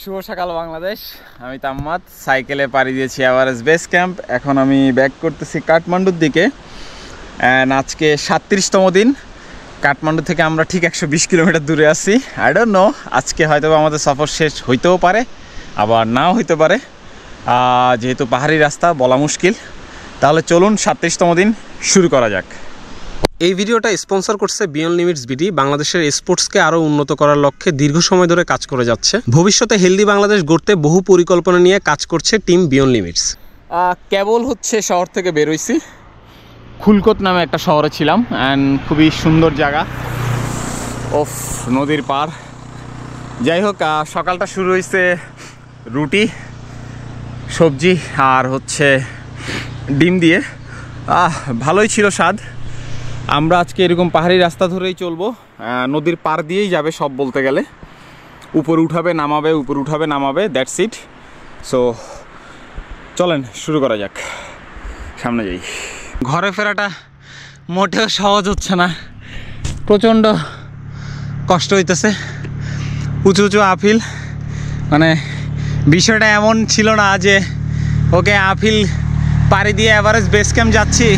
শুভ সকাল বাংলাদেশ। আমি তাম্মাদ সাইকেলে পাড়ি দিয়েছি এভারেস্ট বেস ক্যাম্প। এখন আমি ব্যাক করতেছি কাঠমান্ডুর দিকে। অ্যান্ড আজকে 37তম দিন। কাঠমান্ডু থেকে আমরা ঠিক 120 কিলোমিটার দূরে আছি। আই ডোন্ট নো আজকে হয়তো আমাদের সফর শেষ হইতেও পারে, আবার নাও হইতে পারে, যেহেতু পাহাড়ি রাস্তা বলা মুশকিল। তাহলে চলুন 37তম দিন শুরু করা যাক। এই ভিডিওটা স্পন্সর করছে বিয়ন্ড লিমিটস বিডি। বাংলাদেশের স্পোর্টসকে আরও উন্নত করার লক্ষ্যে দীর্ঘ সময় ধরে কাজ করে যাচ্ছে। ভবিষ্যতে হেলদি বাংলাদেশ গড়তে বহু পরিকল্পনা নিয়ে কাজ করছে টিম বিয়ন্ড লিমিটস। কেবল শহর থেকে বেরোইছি। খুলকোত নামে একটা শহরে ছিলাম অ্যান্ড খুবই সুন্দর জায়গা, ওফ নদীর পার। যাই হোক, সকালটা শুরু হয়েছে রুটি সবজি আর ডিম দিয়ে। ভালোই ছিল স্বাদ। আমরা আজকে এরকম পাহাড়ি রাস্তা ধরেই চলবো, নদীর পার দিয়েই যাবে সব বলতে গেলে। উপরে উঠাবে নামাবে, উপরে উঠাবে নামাবে, দ্যাটস ইট। সো চলেন শুরু করা যাক, সামনে যাই। ঘরে ফেরাটা মোটেও সহজ হচ্ছে না, প্রচণ্ড কষ্ট হইতেছে। উঁচু উঁচু আপিল, মানে বিষয়টা এমন ছিল না যে ওকে আপিল পাড়ি দিয়ে এভারেস্ট বেস ক্যাম্প যাচ্ছি,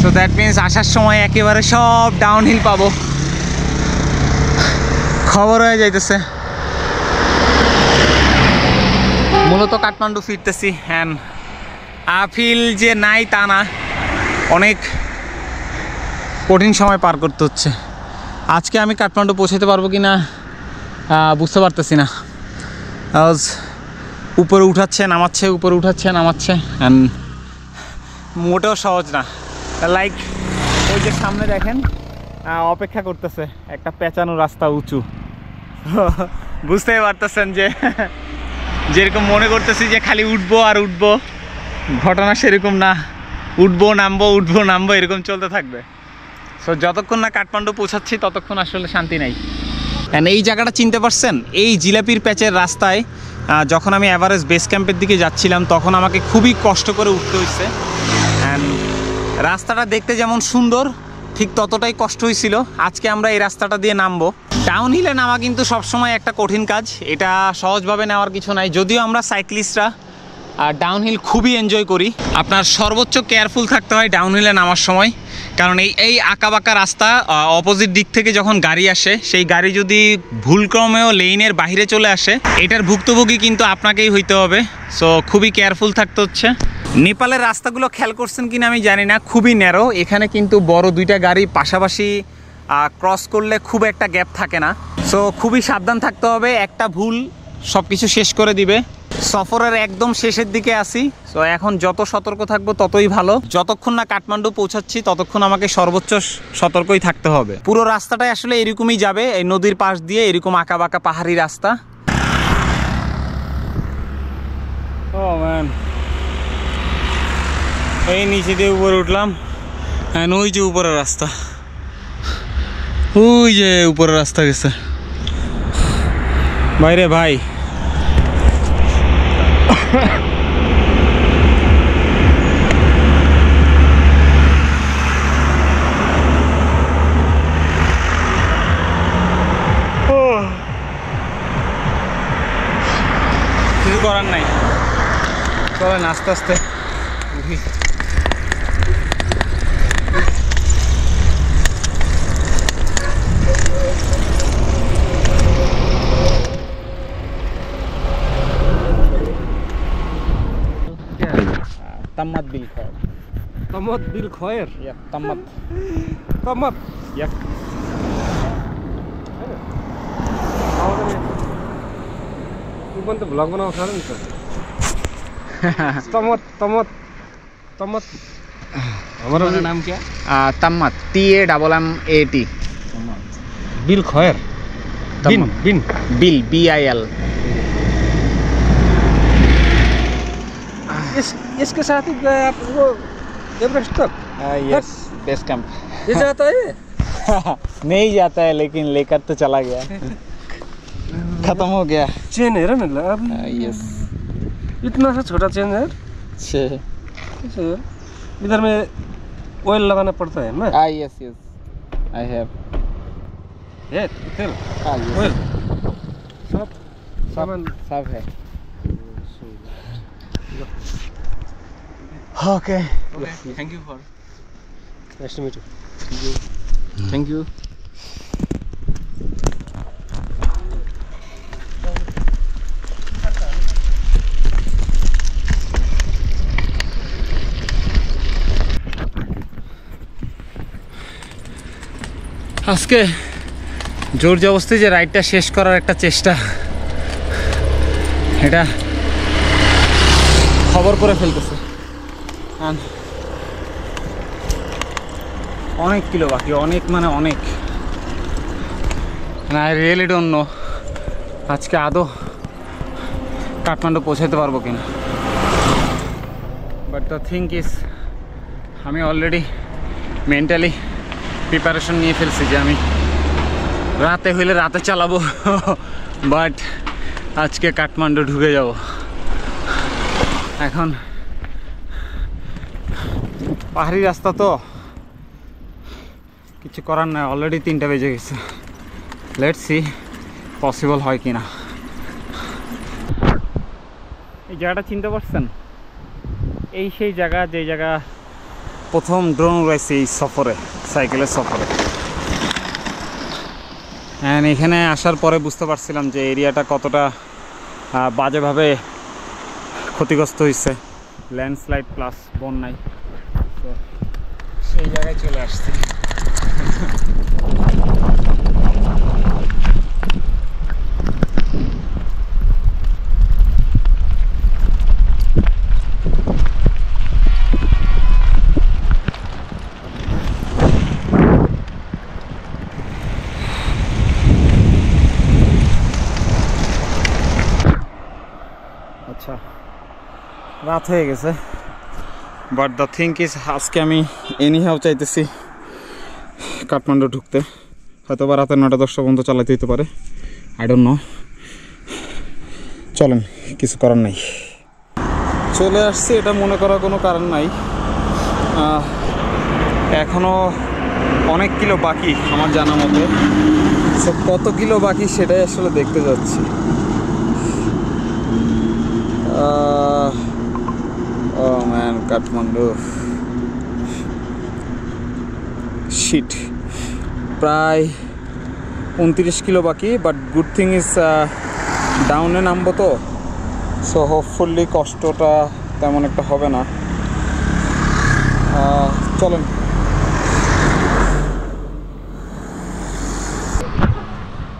সো দ্যাট মিনস আসার সময় একেবারে সব ডাউনহিল পাবো, খবর হয়ে যাইতেছে। মূলত কাঠমান্ডু ফিরতেছি, হ্যাঁ আপিল যে নাই তা না, অনেক কঠিন সময় পার করতে হচ্ছে। আজকে আমি কাঠমান্ডু পৌঁছাতে পারবো কি না বুঝতে পারতেছি না। উপরে উঠাচ্ছে নামাচ্ছে, উপরে উঠাচ্ছে নামাচ্ছে, অ্যান্ড মোটেও সহজ না। লাইক ওই যে সামনে দেখেন অপেক্ষা করতেছে একটা পেঁচানো রাস্তা উঁচু। বুঝতেই পারতেছেন যে যেরকম মনে করতেছি যে খালি উঠবো আর উঠবো, ঘটনা সেরকম না। উঠবো নামবো উঠবো নামবো এরকম চলতে থাকবে। সো যতক্ষণ না কাঠমান্ডু পৌঁছাচ্ছি ততক্ষণ আসলে শান্তি নাই। অ্যান্ড এই জায়গাটা চিনতে পারছেন, এই জিলাপির প্যাচের রাস্তায় যখন আমি এভারেস্ট বেস ক্যাম্পের দিকে যাচ্ছিলাম তখন আমাকে খুবই কষ্ট করে উঠতে হয়েছে। অ্যান্ড রাস্তাটা দেখতে যেমন সুন্দর ঠিক ততটাই কষ্ট হয়েছিল। আজকে আমরা এই রাস্তাটা দিয়ে নামবো। ডাউন হিলে নামা কিন্তু সবসময় একটা কঠিন কাজ, এটা সহজভাবে নেওয়ার কিছু নাই। যদিও আমরা সাইক্লিস্টরা ডাউনহিল খুবই এনজয় করি, আপনার সর্বোচ্চ কেয়ারফুল থাকতে হয় ডাউনহিলে নামার সময়। কারণ এই আঁকাবাঁকা রাস্তা, অপোজিট দিক থেকে যখন গাড়ি আসে সেই গাড়ি যদি ভুলক্রমেও লেইনের বাইরে চলে আসে, এটার ভুক্তভোগী কিন্তু আপনাকেই হইতে হবে। সো খুবই কেয়ারফুল থাকতে হচ্ছে। নেপালের রাস্তাগুলো খেয়াল করছেন কিনা আমি জানি না, খুবই ন্যারো। এখানে কিন্তু বড় দুইটা গাড়ি পাশাপাশি ক্রস করলে খুব একটা গ্যাপ থাকে না। সো খুবই সাবধান থাকতে হবে, একটা ভুল সব কিছু শেষ করে দিবে। সফরের একদম শেষের দিকে আসি, সো এখন যত সতর্ক থাকবো ততই ভালো। যতক্ষণ না কাঠমান্ডু পৌঁছাচ্ছি ততক্ষণ আমাকে সর্বোচ্চ সতর্কই থাকতে হবে। পুরো রাস্তাটাই আসলে এরকমই যাবে, এই নদীর পাশ দিয়ে এরকম আঁকাবাঁকা পাহাড়ি রাস্তা। ও ম্যান, এই নিচে দিয়ে উপরে উঠলাম, হ্যাঁ ওই যে উপরের রাস্তা, ওই যে উপরের রাস্তা গেছে বাইরে ভাই। কিছু করার নাই, চলেন আস্তে আস্তে উঠি। Tamat bil khoer. Tamat bil khoer. Ya, tamat. Tamat. Ya. तू पण तो ब्लॉग बनाव खा ना. Tamat, tamat, tamat. हमारा नाम क्या? Tamat. TAMMAT. Bil khoer. Bin, bin. Bil, BIL. इसके साथ ही गए आप वो एवरेस्ट तक? Yes, base camp. ये जाता है? नहीं जाता है लेकिन लेकर तो चला गया, खत्म हो गया। चेन है ना अब? यस, इतना सा छोटा चेन है। इधर में ऑयल लगाना पड़ता है ना? Yes yes, I have. तेल ऑयल सब है okay Thank you for. Nice to meet you. Thank you. আজকে জোর জবরদস্তি যে রাইডটা শেষ করার একটা চেষ্টা, এটা খবর করে ফেলতেছে। অনেক কিলো বাকি, অনেক মানে অনেক। আই রিয়েলি ডোন্ট নো আজকে আদৌ কাঠমান্ডু পৌঁছাতে পারবো কিনা। বাট দ্য থিং ইজ, আমি অলরেডি মেন্টালি প্রিপারেশন নিয়ে ফেলছি যে আমি রাতে হইলে রাতে চালাবো, বাট আজকে কাঠমান্ডু ঢুকে যাব। এখন পাহাড়ি রাস্তা তো কিছু করার নাই, অলরেডি 3টা বেজে গেছে। লেটস সি পসিবল হয় কিনা। এই জায়গাটা চিনতে পারছেন? এই সেই জায়গা যে জায়গা প্রথম ড্রোন উড়াইছি এই সফরে, সাইকেলের সফরে। অ্যান্ড এখানে আসার পরে বুঝতে পারছিলাম যে এরিয়াটা কতটা বাজেভাবে ক্ষতিগ্রস্ত হয়েছে, ল্যান্ডস্লাইড প্লাস বন্যায়। তো সেই জায়গায় চলে আসছি। আচ্ছা, রাত হয়ে গেছে, বাট দ্য থিং ইজ আজকে আমি এনিহাও চাইতেছি কাঠমান্ডু ঢুকতে। হয়তো বা রাতের 9টা-10টা পর্যন্ত চালাতে হতে পারে, আই ডোন্ট নো। চলেন, কিছু করার নাই। চলে আসছি, এটা মনে করার কোনো কারণ নাই। এখনও অনেক কিলো বাকি আমার জানা মতে। সো কত কিলো বাকি সেটাই আসলে দেখতে যাচ্ছি। Oh man, Kathmandu. Shit. প্রায় 29 কিলো বাকি, বাট গুড থিং ইজ ডাউনে নামবো তো, সো হোপফুলি কষ্টটা তেমন একটা হবে না। চলেন।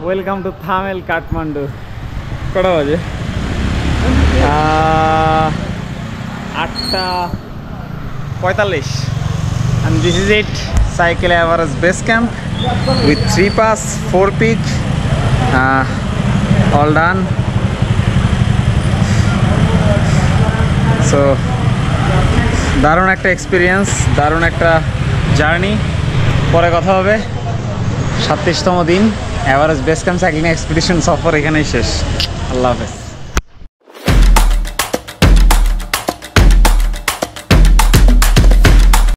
Welcome to Thamel Kathmandu. কটা বাজে? 8:45, and this is it, Cycle Everest Base Camp with 3 pass, 4 peak, all done. So দারুণ একটা এক্সপিরিয়েন্স, দারুণ একটা জার্নি। পরে কথা হবে। 37তম দিন Everest base camp cycling expedition সফর এখানেই শেষ। আল্লাহ হাফেজ।